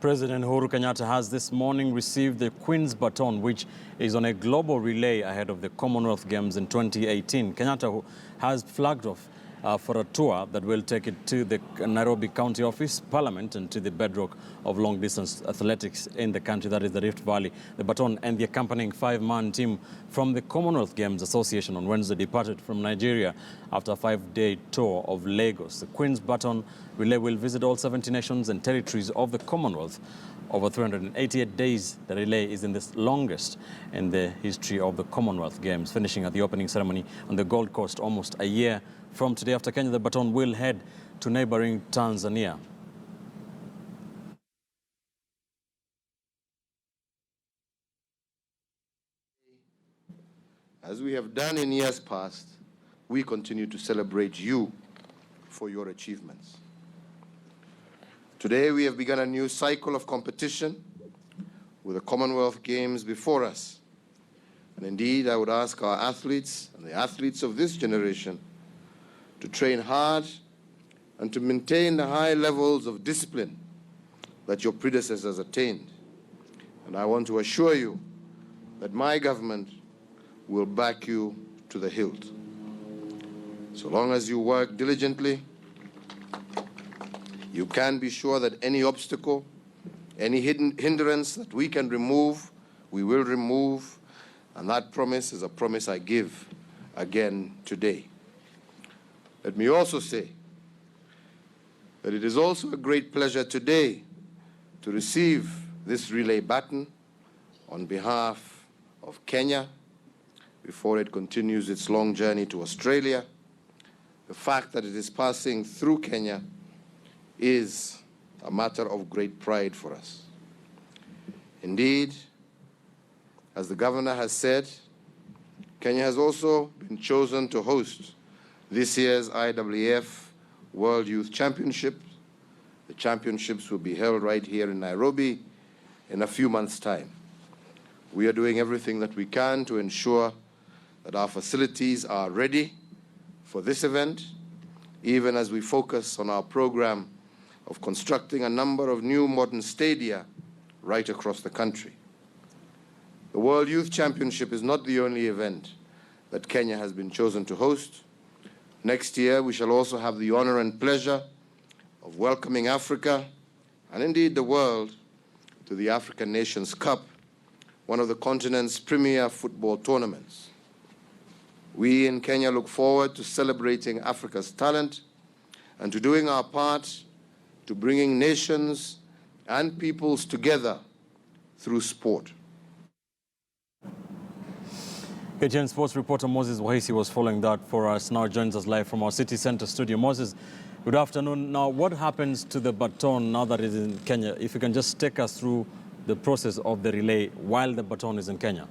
President Uhuru Kenyatta has this morning received the Queen's Baton, which is on a global relay ahead of the Commonwealth Games in 2018. Kenyatta has flagged off for a tour that will take it to the Nairobi County Office, Parliament, and to the bedrock of long-distance athletics in the country, that is the Rift Valley. The Baton and the accompanying five-man team from the Commonwealth Games Association on Wednesday departed from Nigeria after a five-day tour of Lagos. The Queen's Baton relay will visit all 70 nations and territories of the Commonwealth. Over 388 days, the relay is in the longest in the history of the Commonwealth Games, finishing at the opening ceremony on the Gold Coast almost a year from today. After Kenya, the Baton will head to neighboring Tanzania. As we have done in years past, we continue to celebrate you for your achievements. Today, we have begun a new cycle of competition with the Commonwealth Games before us. And indeed, I would ask our athletes and the athletes of this generation to train hard and to maintain the high levels of discipline that your predecessors attained. And I want to assure you that my government will back you to the hilt. So long as you work diligently, you can be sure that any obstacle, any hindrance that we can remove, we will remove. And that promise is a promise I give again today. Let me also say that it is also a great pleasure today to receive this relay baton on behalf of Kenya before it continues its long journey to Australia. The fact that it is passing through Kenya is a matter of great pride for us. Indeed, as the governor has said, Kenya has also been chosen to host this year's IAAF World Youth Championships. The championships will be held right here in Nairobi in a few months' time. We are doing everything that we can to ensure that our facilities are ready for this event, even as we focus on our program of constructing a number of new modern stadia right across the country. The World Youth Championship is not the only event that Kenya has been chosen to host. Next year, we shall also have the honor and pleasure of welcoming Africa, and indeed the world, to the African Nations Cup, one of the continent's premier football tournaments. We in Kenya look forward to celebrating Africa's talent and to doing our part to bringing nations and peoples together through sport. KTN Sports reporter Moses Wahisi was following that for us. Now joins us live from our city center studio. Moses, good afternoon. Now, what happens to the Baton now that it is in Kenya? If you can just take us through the process of the relay while the Baton is in Kenya.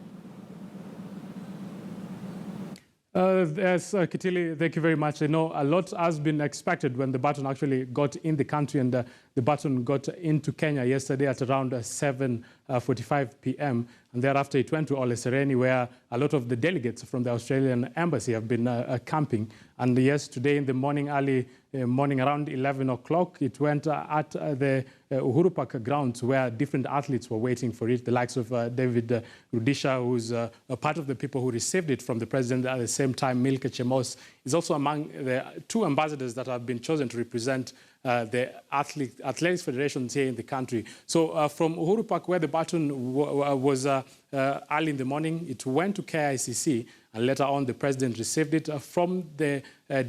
Yes, Kitili, thank you very much. I know a lot has been expected when the Baton actually got in the country, and the Baton got into Kenya yesterday at around 7:45 p.m. And thereafter it went to Ole Sereni, where a lot of the delegates from the Australian embassy have been camping. And yes, today in the morning, early morning, around 11 o'clock, it went at the Uhuru Park grounds, where different athletes were waiting for it. The likes of David Rudisha, who's a part of the people who received it from the president. At the same time, Milke Chemos is also among the two ambassadors that have been chosen to represent the athletics federations here in the country. So from Uhuru Park, where the Baton was early in the morning, it went to KICC, and later on the president received it from the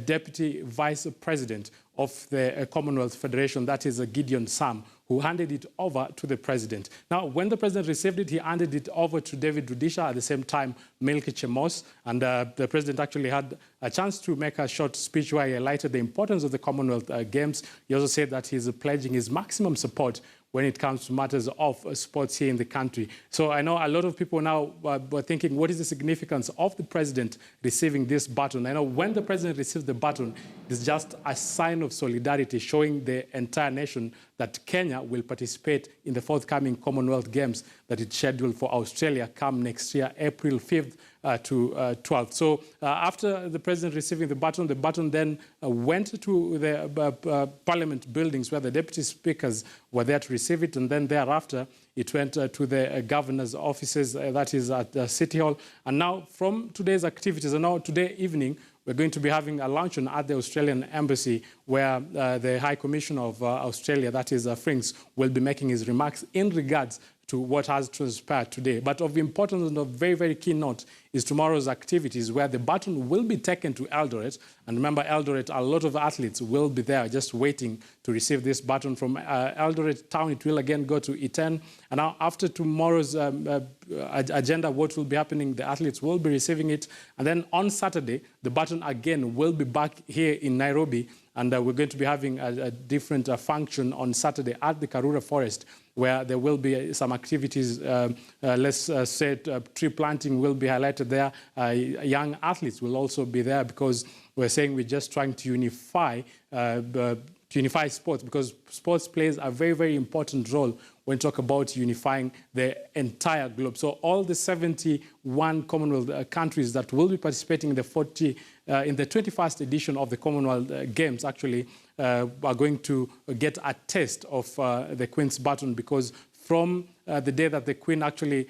deputy vice president of the Commonwealth Federation, that is Gideon Sam, who handed it over to the president. Now, when the president received it, he handed it over to David Rudisha, at the same time, Milke Chemos, and the president actually had a chance to make a short speech where he highlighted the importance of the Commonwealth Games. He also said that he's pledging his maximum support when it comes to matters of sports here in the country. So I know a lot of people now were thinking, what is the significance of the president receiving this baton? I know when the president receives the baton, it's just a sign of solidarity, showing the entire nation that Kenya will participate in the forthcoming Commonwealth Games that is scheduled for Australia come next year, April 5th to 12th. So after the president receiving the baton then went to the parliament buildings where the deputy speakers were there to receive it, and then thereafter it went to the governor's offices, that is at City Hall. And now from today's activities, and now today evening, we're going to be having a luncheon at the Australian Embassy where the High Commissioner of Australia, that is Frings, will be making his remarks in regards to what has transpired today. But of importance and of very, very key note is tomorrow's activities where the baton will be taken to Eldoret. And remember, Eldoret, a lot of athletes will be there just waiting to receive this baton from Eldoret town. It will again go to Iten. And now after tomorrow's agenda, what will be happening, the athletes will be receiving it. And then on Saturday, the baton again will be back here in Nairobi. And we're going to be having a different function on Saturday at the Karura Forest, where there will be some activities. Let's say tree planting will be highlighted there. Young athletes will also be there because we're saying we're just trying to unify sports, because sports plays a very, very important role when we talk about unifying the entire globe. So all the 71 Commonwealth countries that will be participating in the 21st edition of the Commonwealth Games actually are going to get a taste of the Queen's baton, because from the day that the Queen actually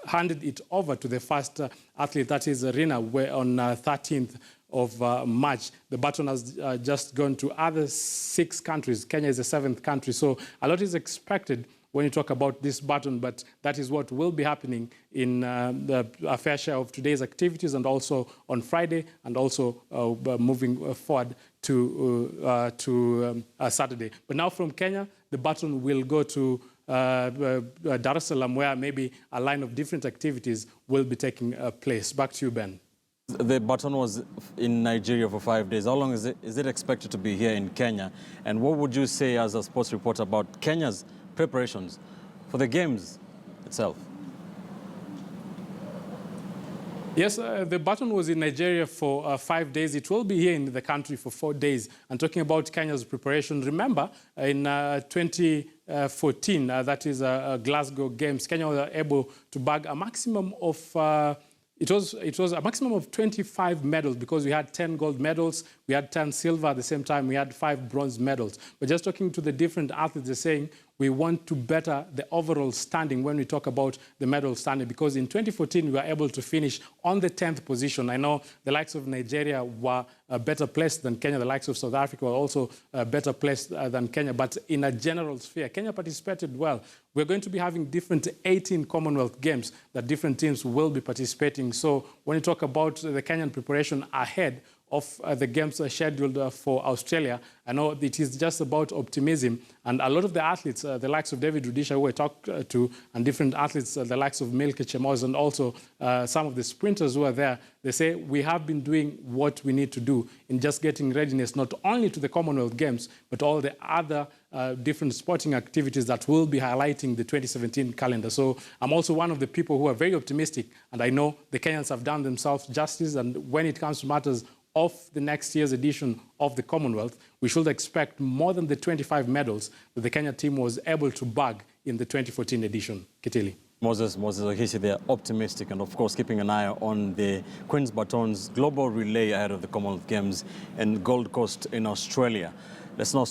handed it over to the first athlete, that is Rina, on 13th of March, the baton has just gone to other 6 countries. Kenya is the 7th country. So a lot is expected when you talk about this baton, but that is what will be happening in a fair share of today's activities, and also on Friday, and also moving forward to Saturday. But now from Kenya, the baton will go to Dar es Salaam, where maybe a line of different activities will be taking place. Back to you, Ben. The baton was in Nigeria for 5 days. How long is it expected to be here in Kenya? And what would you say as a sports reporter about Kenya's preparations for the games itself? Yes, the baton was in Nigeria for 5 days. It will be here in the country for 4 days. And talking about Kenya's preparation, remember in 2014, that is Glasgow Games, Kenya was able to bag a maximum of It was a maximum of 25 medals, because we had 10 gold medals, we had 10 silver at the same time, we had 5 bronze medals. But just talking to the different athletes, they're saying we want to better the overall standing when we talk about the medal standing, because in 2014 we were able to finish on the 10th position. I know the likes of Nigeria were better placed than Kenya, the likes of South Africa were also better placed than Kenya, but in a general sphere, Kenya participated well. We're going to be having different 18 Commonwealth Games that different teams will be participating. So when you talk about the Kenyan preparation ahead of the games scheduled for Australia, I know it is just about optimism. And a lot of the athletes, the likes of David Rudisha, who I talked to, and different athletes, the likes of Milke Chemoz, and also some of the sprinters who are there, they say we have been doing what we need to do in just getting readiness, not only to the Commonwealth Games, but all the other different sporting activities that will be highlighting the 2017 calendar. So I'm also one of the people who are very optimistic, and I know the Kenyans have done themselves justice, and when it comes to matters of the next year's edition of the Commonwealth, we should expect more than the 25 medals that the Kenya team was able to bag in the 2014 edition. Kitili. Moses Ohishi, they are optimistic, and of course keeping an eye on the Queen's Baton's global relay ahead of the Commonwealth Games in Gold Coast in Australia. Let's now